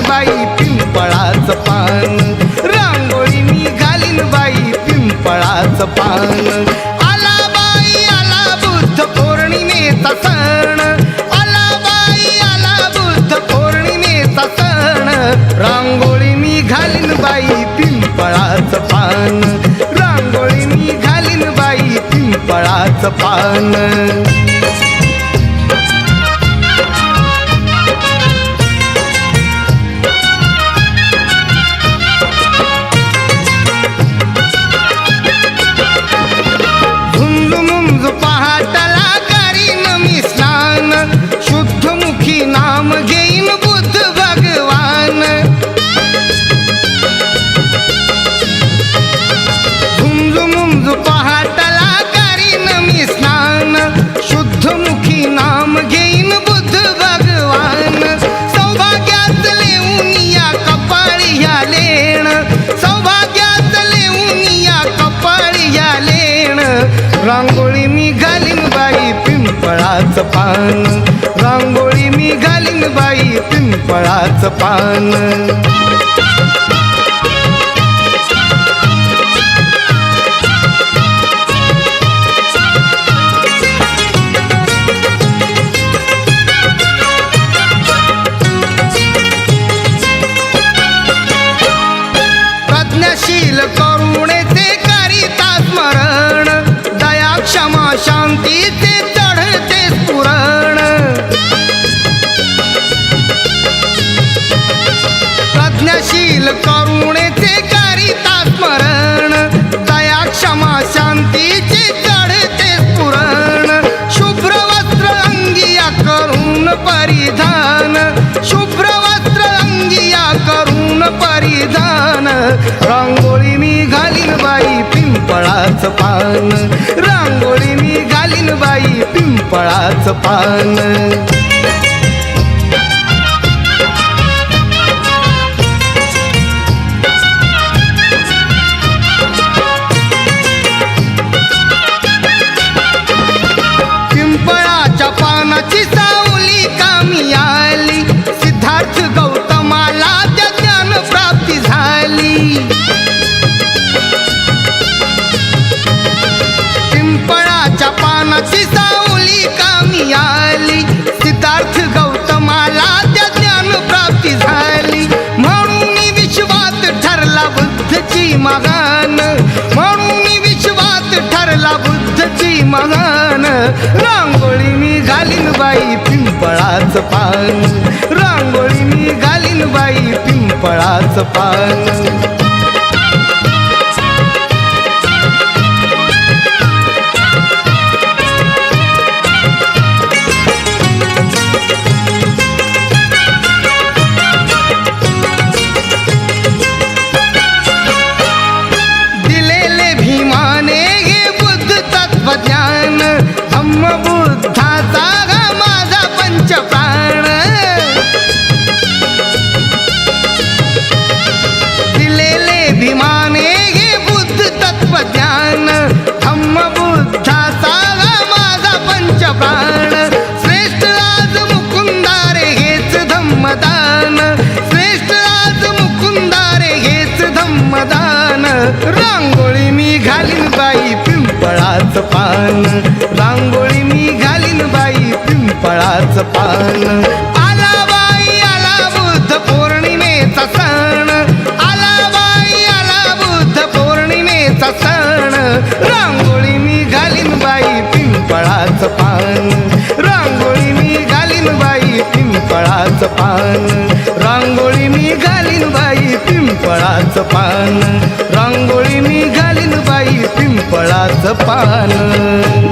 बाई पिंपळाचं पान, रांगोळी मी घालीन बाई पिंपळाचं पान. आला बाई आला बुद्ध पौर्णिमेचा सण, आला बाई आला बुद्ध पौर्णिमेचा सण, रांगोळी मी घालीन बाई पिंपळाचं पान, रांगोळी मी घालीन बाई पिंपळाचं पान. पहाटला करीन मी स्नान, शुद्धमुखी नाम घेईन बुद्ध भगवान. झुंझुमुंज पहाटला करीन मी स्नान, शुद्धमुखी नाम घेईन बुद्ध भगवान. सौभाग्यात लेऊन या कपाळी या लेण, सौभाग्यात लेऊन या कपाळी या लेण, रांगोळी मी घालीन बाई पिंपळाचं पान, रांगोळी मी घालीन बाई पिंपळाचं पान. प्रज्ञाशील करुणेचे करिता स्मरण, दया क्षमा शांतीचे चढते स्फुरण. प्रज्ञाशील करुणेचे करिता स्मरण, दया क्षमा शांतीचे चढते स्फुरण. शुभ्र वस्त्र अंगिया करून परिधान, शुभ्र वस्त्र अंगिया करून परिधान, रांगोळी मी घालीन बाई पिंपळाचं पान, रांगोळी मी घालीन बाई पिंपळाचं पान. पिंपळाच्या पानाची सावली कामी आली, सिद्धार्थ गौतमाला त्या ज्ञान प्राप्ती झाली. पिंपळाच्या पानाची सावली कामी आली, सिद्धार्थ गौतमाला त्या ज्ञान प्राप्ती झाली. म्हणून विश्वात ठरला बुद्धची महान, म्हणून विश्वात ठरला बुद्धची महान, रांगोळी मी घालीन बाई पिंपळाचं पान, रांगोळी मी घालीन बाई पिंपळाचं पान. ज्ञान धम्म बुद्धाचा हा माझा पंचप्राण, दिलेले भीमाने हे बुद्ध तत्वज्ञान, धम्म बुद्धाचा हा माझा पंचप्राण. श्रेष्ठ राज मुकुंदारे हेच धम्मदान, श्रेष्ठ राज मुकुंदारे हेच धम्मदान, रांगोळी मी घालीन बाई पिंपळाचं पान, रांगोळी मी घालीन बाई पिंपळाचं पान. आला बाई आला बुद्ध पौर्णिमेचा सण, आला बाई आला बुद्ध पौर्णिमेचा सण, रांगोळी मी घालीन बाई पिंपळाचं पान, रांगोळी मी घालीन बाई पिंपळाचं पान, रांगोळी मी घालीन बाई पिंपळाचं पान, रांगोळी मी घालीन बाई पिंपळाचं पान.